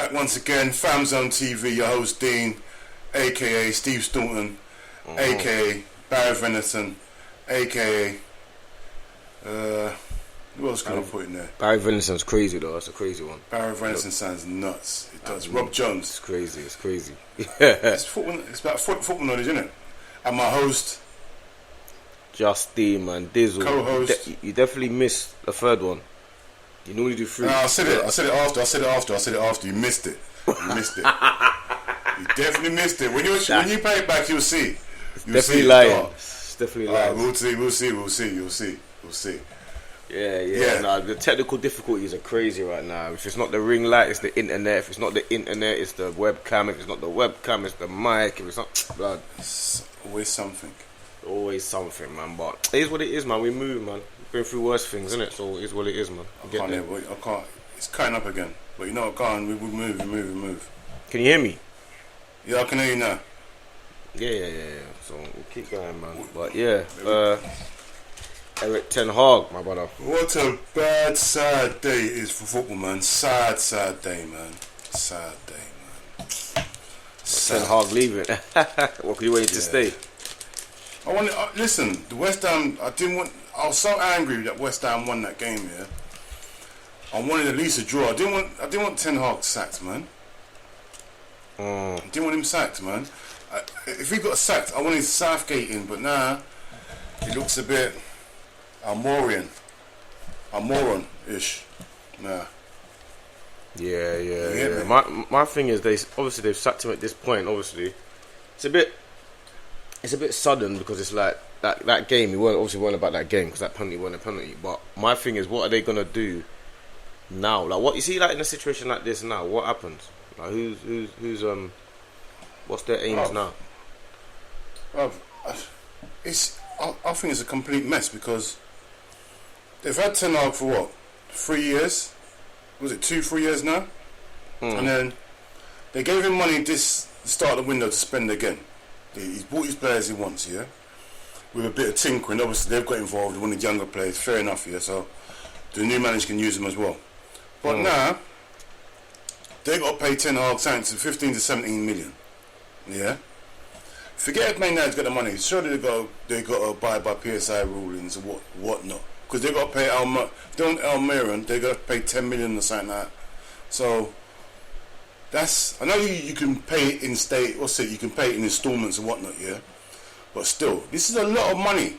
Back once again, FamZone TV, your host Dean, aka Steve Staunton, aka Barry Venison, aka who else can I put in there? Barry Venison's crazy though, that's a crazy one. Barry Venison sounds nuts. It does. Rob Jones. It's crazy, it's crazy. It's football, it's about football knowledge, isn't it? And my host, Justine, man, Dizzle. Co-host. You definitely missed the third one. You normally do three. No, I said it after. You missed it. You missed it. You definitely missed it. When you pay it back, you'll see. Definitely lying. It's definitely lying. We'll see. Yeah. Nah, the technical difficulties are crazy right now. If it's not the ring light, it's the internet. If it's not the internet, it's the webcam. If it's not the webcam, it's the mic. If it's not, blood. It's always something. Always something, man. But it is what it is, man. We move, man. We've been through worse things, isn't it? So it is what it is, man. I can't. It's cutting up again. But you know what? Go on. We move. Can you hear me? Yeah, I can hear you now. Yeah. So we'll keep going, man. But yeah, Eric Ten Hag, my brother. What a bad, sad day it is for football, man. Sad day, man. Ten Hag leaving. What could you wait to stay? Listen, the West Ham. I was so angry that West Ham won that game. Yeah, I wanted at least a draw. I didn't want Ten Hag sacked, man. I didn't want him sacked, man. If he got sacked, I wanted Southgate in, but now he looks a bit Moron-ish. Nah. Yeah. My thing is they've sacked him at this point. Obviously, it's a bit sudden because it's like that game. You weren't about that game because that penalty wasn't a penalty. But my thing is, what are they gonna do now? Like, what you see, like in a situation like this now, what happens? Like, who's what's their aims now? I think it's a complete mess because they've had Ten Hag for what? 3 years? Was it 2-3 years now? And then they gave him money this start of the window to spend again. He's bought his players he wants, yeah? With a bit of tinkering. Obviously, they've got involved with one of the younger players. Fair enough, yeah? So the new manager can use them as well. But now, they got to pay Ten Hag something 15 to 17 million. Yeah? Forget if Man United's got the money. Surely they got to abide by PSI rulings and whatnot. Because they got to pay Almiron, they got to pay 10 million or something like that. So I know you can pay it in you can pay it in installments and whatnot, yeah. But still, this is a lot of money.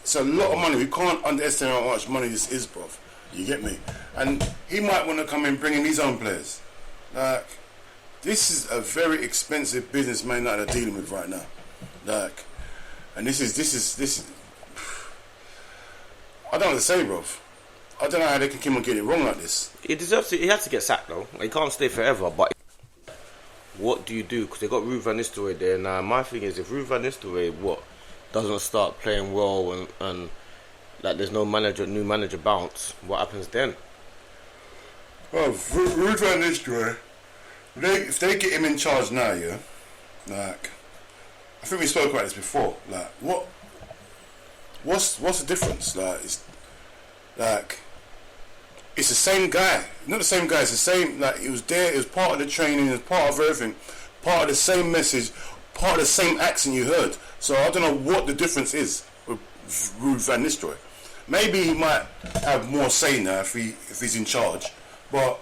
It's a lot of money. We can't underestimate how much money this is, bruv. You get me? And he might want to come in bringing his own players. Like, this is a very expensive business Man United are dealing with right now. Like, and this is. I don't know what to say, bruv. I don't know how they can keep on getting it wrong like this. He has to get sacked though. He can't stay forever. But what do you do? Because they got Ruud van Nistelrooy there now. My thing is, if Ruud van Nistelrooy doesn't start playing well and like there's no new manager bounce, what happens then? Well, Ruud van Nistelrooy, if they get him in charge now, yeah, like, I think we spoke about this before. Like, what's the difference? Like, it's the same guy. Not the same guy. It's the same. Like, it was there. It was part of the training. It was part of everything. Part of the same message. Part of the same accent you heard. So I don't know what the difference is with Ruud van Nistelrooy. Maybe he might have more say now if he's in charge. But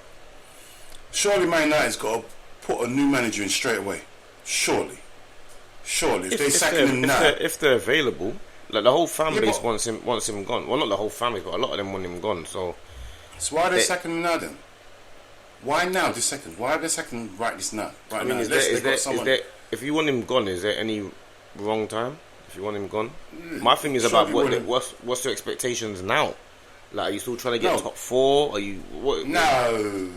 surely Man United's got to put a new manager in straight away. Surely, if they sack him now, if they're available, like the whole fan base wants him gone. Well, not the whole fan base, but a lot of them want him gone. So why are they sacking him now then? Why now? This second? Why are they sacking right this now? Right now. If you want him gone, is there any wrong time? If you want him gone, my thing is about what's your expectations now? Like, are you still trying to get top 4? Are you No.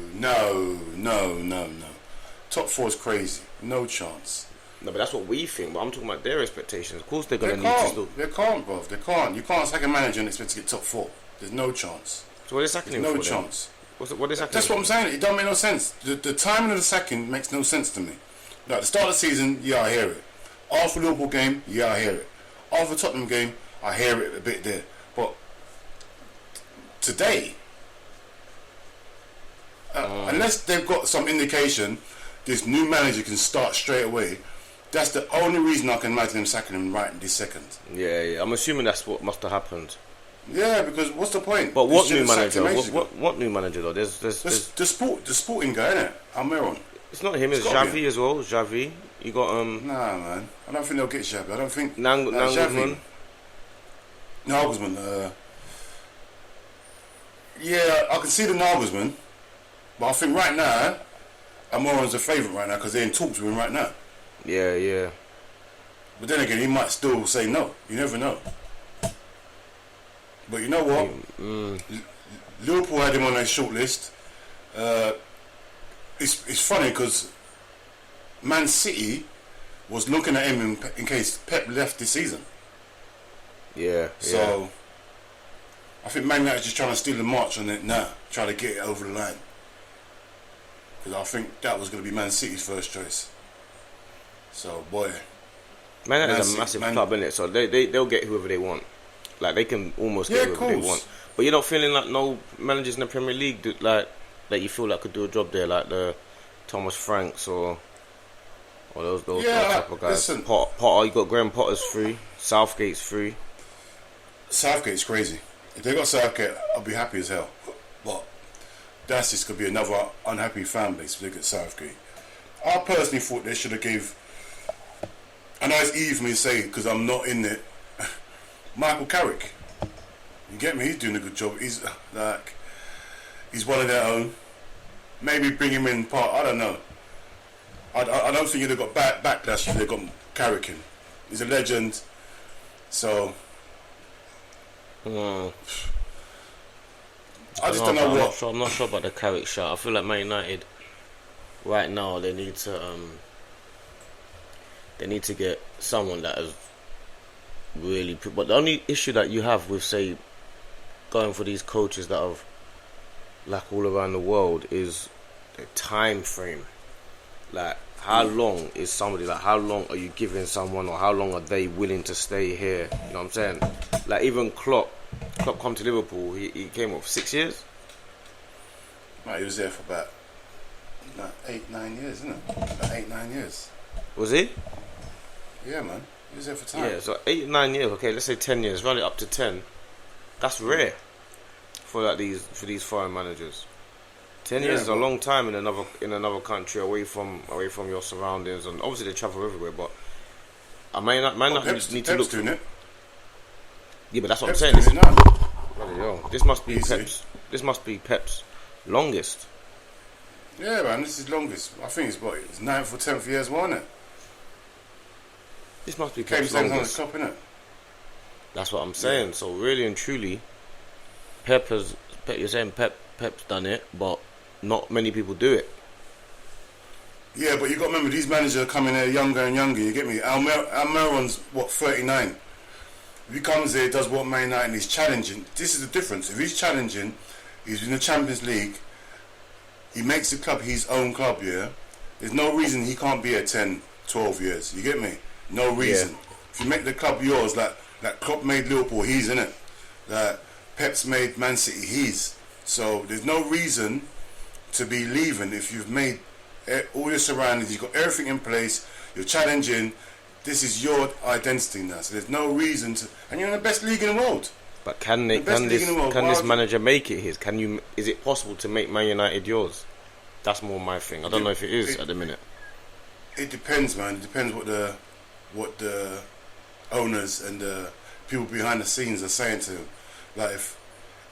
Top 4 is crazy. No chance. No, but that's what we think. But I'm talking about their expectations. Of course, they're going to need to still. They can't, bro. They can't. You can't sack a manager and expect to get top 4. There's no chance. So what are they sacking him for? No chance. What are they sacking? That's what I'm saying. It don't make no sense. The timing of the sacking makes no sense to me. Like, the start of the season, yeah, I hear it. After the Liverpool game, yeah, I hear it. After the Tottenham game, I hear it a bit there. But today, unless they've got some indication this new manager can start straight away. That's the only reason I can imagine them sacking him right in this second. Yeah. I'm assuming that's what must have happened. Yeah, because what's the point? But what new manager? What new manager though? There's the sporting guy, innit? Almiron. It's not him. It's Xavi as well. Xavi. You got Nah, man. I don't think they'll get Xavi. I don't think Nagelsmann. Nagelsmann. Yeah, I can see the Nagelsmann, but I think right now, Almiron's a favourite right now because they're in talks with him right now. Yeah. But then again, he might still say no. You never know. But you know what? Liverpool had him on their shortlist. It's funny because Man City was looking at him in case Pep left this season. Yeah. So I think Man United just trying to steal the march on it now, try to get it over the line. Because I think that was going to be Man City's first choice. So boy, Man United is a massive club, innit? So they'll get whoever they want. Like they can almost get whoever they want. But you're not feeling like no managers in the Premier League that you feel like could do a job there, like the Thomas Franks or those type of guys. Listen, Potter, you got Graham Potter's free. Southgate's free. Southgate's crazy. If they got Southgate, I'll be happy as hell. But that's just gonna be another unhappy fan base if they get Southgate. I personally thought they should have gave. I know it's easy for me to say because I'm not in it. Michael Carrick, you get me? He's doing a good job. He's one of their own. Maybe bring him in part. I don't know. I don't think they've got backlash if they've got Carrick in. He's a legend. So I just don't know what. I'm not sure about the Carrick shot. I feel like Man United right now they need to get someone that has really. But the only issue that you have with say going for these coaches that have like all around the world is the time frame. Like how long is somebody, like how long are you giving someone, or how long are they willing to stay here? You know what I'm saying? Like even Klopp come to Liverpool, he came up for 6 years. He was there for about 8-9 years, isn't it? About 8-9 years. Was he? Yeah, man. He was there for time. Yeah, so 8-9 years. Okay, let's say 10 years. Run it up to 10. That's rare for like these foreign managers. 10 years is a long time in another country, away from your surroundings, and obviously they travel everywhere. But I might not need to look. Doing it. Yeah, but that's what Pep's I'm saying. This must be Easy. This must be Pep's longest. Yeah, man. This is longest. I think it's 9th or 10th years, wasn't it? This must be Came Pep's same time longest. as Cup, innit? That's what I'm saying. So really and truly, Pep's done it, but not many people do it. Yeah, but you got to remember these managers are coming there younger and younger. You get me? Almiron's 39. If he comes there, does what Man United, and he's challenging. This is the difference. If he's challenging, he's in the Champions League. He makes the club his own club. Yeah, there's no reason he can't be here 10, 12 years. You get me? No reason. Yeah. If you make the club yours, like Klopp made Liverpool, he's in it. Like Pep's made Man City, he's. So there's no reason to be leaving if you've made all your surroundings, you've got everything in place, you're challenging. This is your identity now. So there's no reason to, and you're in the best league in the world. But can this manager make it his? Is it possible to make Man United yours? That's more my thing. I don't know if it is at the minute. It depends, man. It depends what the owners and the people behind the scenes are saying to him. Like if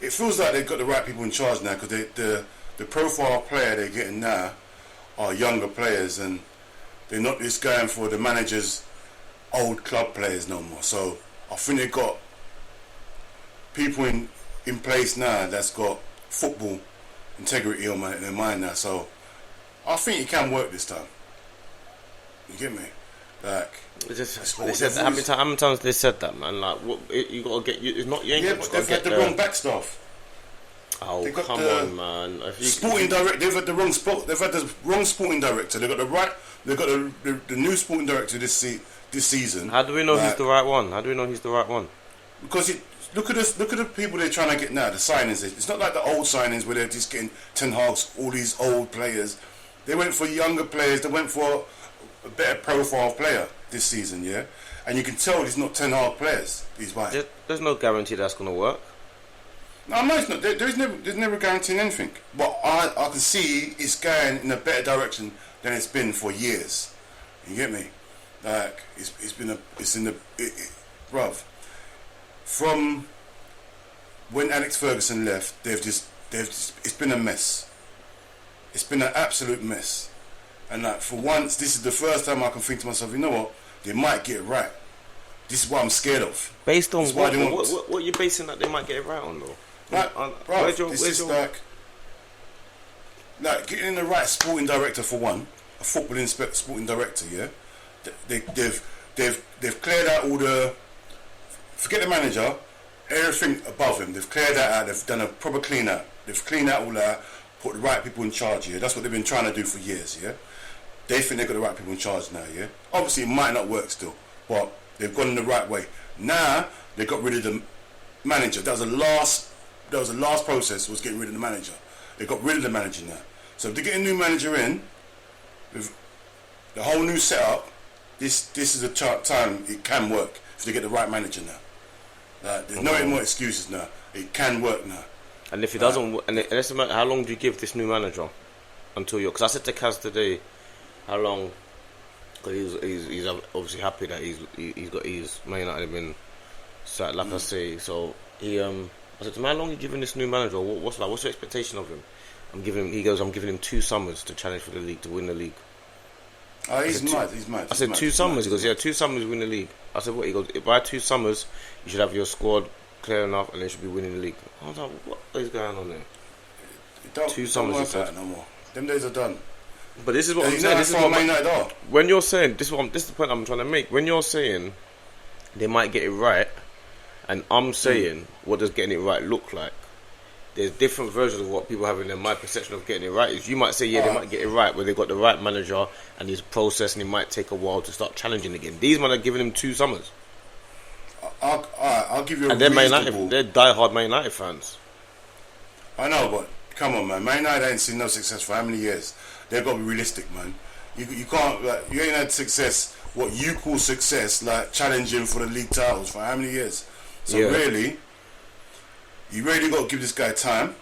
it feels like they've got the right people in charge now, because the profile player they're getting now are younger players, and they're not just going for the manager's old club players no more. So I think they've got people in place now that's got football integrity in their mind now. So I think it can work this time. You get me? Like they said that, how many times they said that, man? Like what you gotta get? It's not. You ain't but they've had the wrong back staff. Oh come on, man! Sporting director. They've had the wrong spot. They've had the wrong sporting director. They've got the right. They've got the new sporting director this season. How do we know he's the right one? How do we know he's the right one? Because look at this. Look at the people they're trying to get now. The signings. It's not like the old signings where they're just getting Ten Hag's, all these old players. They went for younger players. They went for a better profile player this season. Yeah, and you can tell these not Ten Hag players. These buying. There's no guarantee that's going to work. No, it's not. There's never guaranteeing anything. But I can see it's going in a better direction than it's been for years. You get me? Like bruv. From when Alex Ferguson left, it's been a mess. It's been an absolute mess. And like for once, this is the first time I can think to myself, you know what? They might get it right. This is what I'm scared of. Based on what are you basing that they might get it right on though? Like, bruv, it's just like getting the right sporting director for one, a footballing sporting director. Yeah, they've cleared out all the. Forget the manager, everything above him. They've cleared that out. They've done a proper clean out. They've cleaned out all that. Put the right people in charge. Yeah, that's what they've been trying to do for years. Yeah, they think they've got the right people in charge now. Yeah, obviously it might not work still, but they've gone in the right way. Now they got rid of the manager. That was the last process, was getting rid of the manager. They got rid of the manager now. So if they get a new manager in, with the whole new setup, this is a time it can work if they get the right manager now. There's no more excuses now. It can work now. And if it doesn't, and let's imagine, how long do you give this new manager until you're? Because I said to Kaz today, how long? Because he's obviously happy that he's got his Man United been sacked, like I say. So I said to him, how long are you giving this new manager? What's your expectation of him? I'm giving him 2 summers to challenge for the league, to win the league. Oh, he's mad. I said 2 summers. He goes, yeah, 2 summers to win the league. I said, what? He goes, by 2 summers, you should have your squad clear enough, and they should be winning the league. I was like, what is going on there? 2 summers, he said. No more. Them days are done. But this is what I'm saying. This is what when you're saying this is the point I'm trying to make. When you're saying they might get it right, and I'm saying what does getting it right look like? There's different versions of what people have in their mind. Perception of getting it right is you might say, yeah, they might get it right where they got the right manager and his process, and it might take a while to start challenging again. These men are giving him 2 summers. I'll give you a and they're they're diehard Man United fans. I know, but come on, man. Man United ain't seen no success for how many years? They've got to be realistic, man. You can't, you ain't had success, what you call success, like challenging for the league titles for how many years? So really, you really got to give this guy time.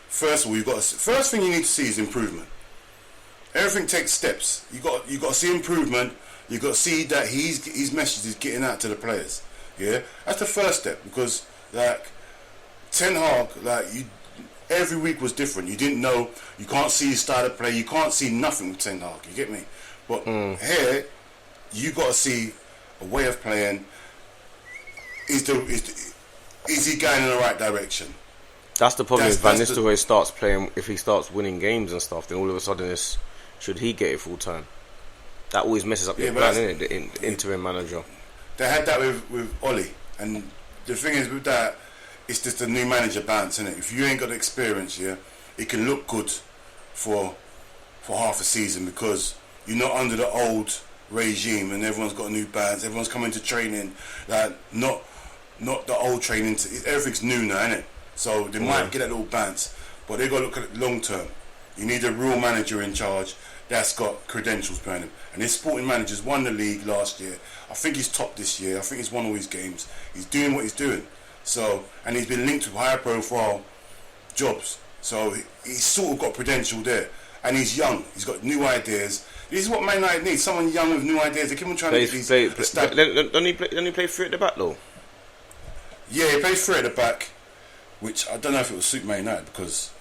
First of all, first thing you need to see is improvement. Everything takes steps. You got to see improvement. You got to see that his message is getting out to the players. Yeah, that's the first step, because like Ten Hag, every week was different. You didn't know. You can't see his style of play. You can't see nothing with Ten Hag. You get me? But here, you got to see a way of playing. Is he going in the right direction? That's the problem. If Van Nistelrooy starts playing, if he starts winning games and stuff, then all of a sudden should he get it full time? That always messes up your plan, isn't it? The interim manager. They had that with Ollie, and the thing is with that, it's just a new manager bounce, isn't it? If you ain't got the experience, yeah, it can look good for half a season because you're not under the old regime and everyone's got a new bounce. Everyone's coming to training, not the old training. Everything's new now, isn't it? So they might get that little bounce, but they got to look at it long term. You need a real manager in charge that's got credentials behind him. And his sporting managers won the league last year. I think he's top this year. I think he's won all his games. He's doing what he's doing. So, and he's been linked with higher profile jobs. So he's sort of got potential there. And he's young. He's got new ideas. This is what Man United needs. Someone young with new ideas. They keep on trying to get these... Don't he play 3 at the back though? Yeah, he plays 3 at the back, which I don't know if it will suit Man United because...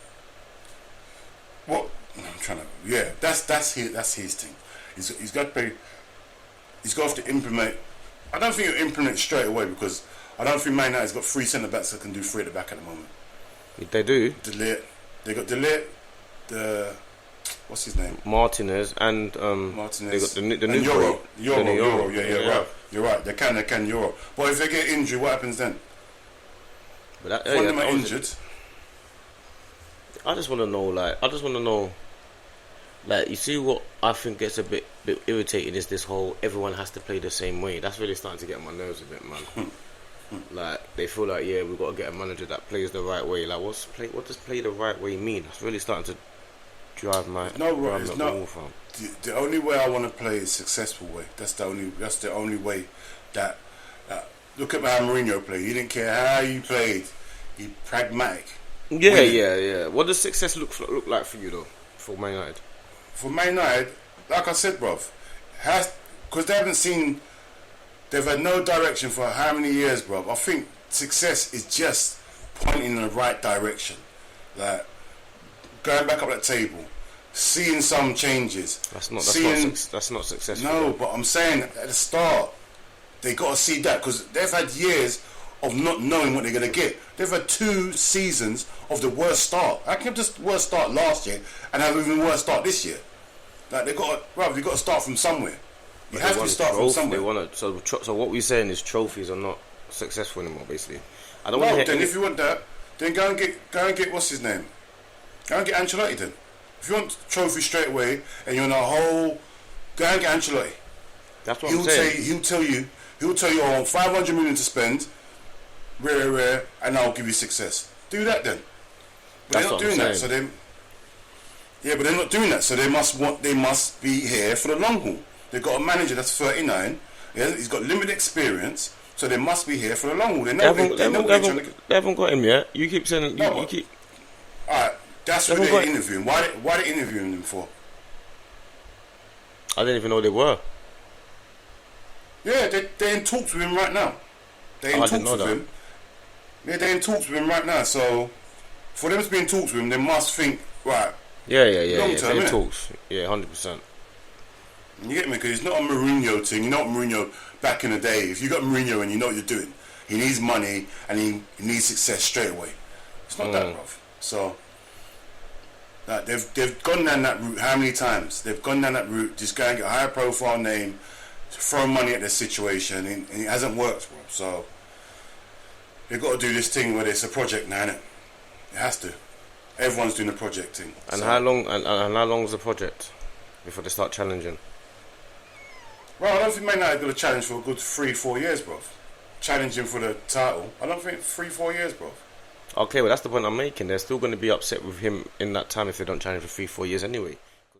that's his thing. He's got to play... He's got to implement... I don't think he'll implement straight away because I don't think Man United's got 3 centre-backs that can do 3 at the back at the moment. They do. They got Delete, what's his name? Martinez and Martinez. They got the new Euro. Yeah. Right. You're right. They can Euro. But if they get injured, what happens then? But one of them are injured. I just want to know, you see what I think gets a bit irritating is this whole everyone has to play the same way. That's really starting to get on my nerves a bit, man. Like they feel like, yeah, we've got to get a manager that plays the right way. Like what does play the right way mean? That's really starting to drive my It's drive not. my wall from. The only way I want to play is successful way. That's the only way that. Look at how Mourinho played. He didn't care how you played. He pragmatic. Yeah, winning. yeah. What does success look like for you though? For Man United? For Man United, like I said, bruv, because they've had no direction for how many years, bruv. I think success is just pointing in the right direction. Like, going back up that table, seeing some changes. That's not successful. No, but I'm saying at the start, they got to see that because they've had years of not knowing what they're going to get. They've had 2 seasons of the worst start. How can just worst start last year and have even worse start this year? Like they've got to start from somewhere. You have to start from somewhere. So what we're saying is trophies are not successful anymore. Basically, I don't well, want to. Then if you want that, then go and get what's his name? Go and get Ancelotti then. If you want trophy straight away and you're in a whole, go and get Ancelotti. That's what I'm saying. He'll tell you, I want 500 million to spend, rare, and I'll give you success. Do that then. But they're not doing that, so but they're not doing that, so they must be here for the long haul. They've got a manager that's 39. Yeah, he's got limited experience, so they must be here for the long haul. They haven't got him yet. You keep saying you keep. Alright, that's what they're interviewing. Why are they interviewing them for? I didn't even know they were. Yeah, they're in talks with him right now. They're in talks with him. Yeah, they're in talks with him right now. So, for them to be in talks with him, they must think, right. Yeah. Long term, they're in talks. Yeah, 100%. You get me? Because it's not a Mourinho thing. You know what Mourinho back in the day. If you got Mourinho and you know what you're doing, he needs money and he needs success straight away. It's not that rough. So, they've gone down that route how many times? They've gone down that route. Just go and get a higher profile name. Throw money at the situation and it hasn't worked, bro. So they've got to do this thing where it's a project now, innit? It has to. Everyone's doing a project thing. And how long? And how long is the project before they start challenging? Well, I don't think Man United got a challenge for a good 3-4 years, bro. Challenging for the title, I don't think 3-4 years, bro. Okay, well that's the point I'm making. They're still going to be upset with him in that time if they don't challenge for 3-4 years anyway.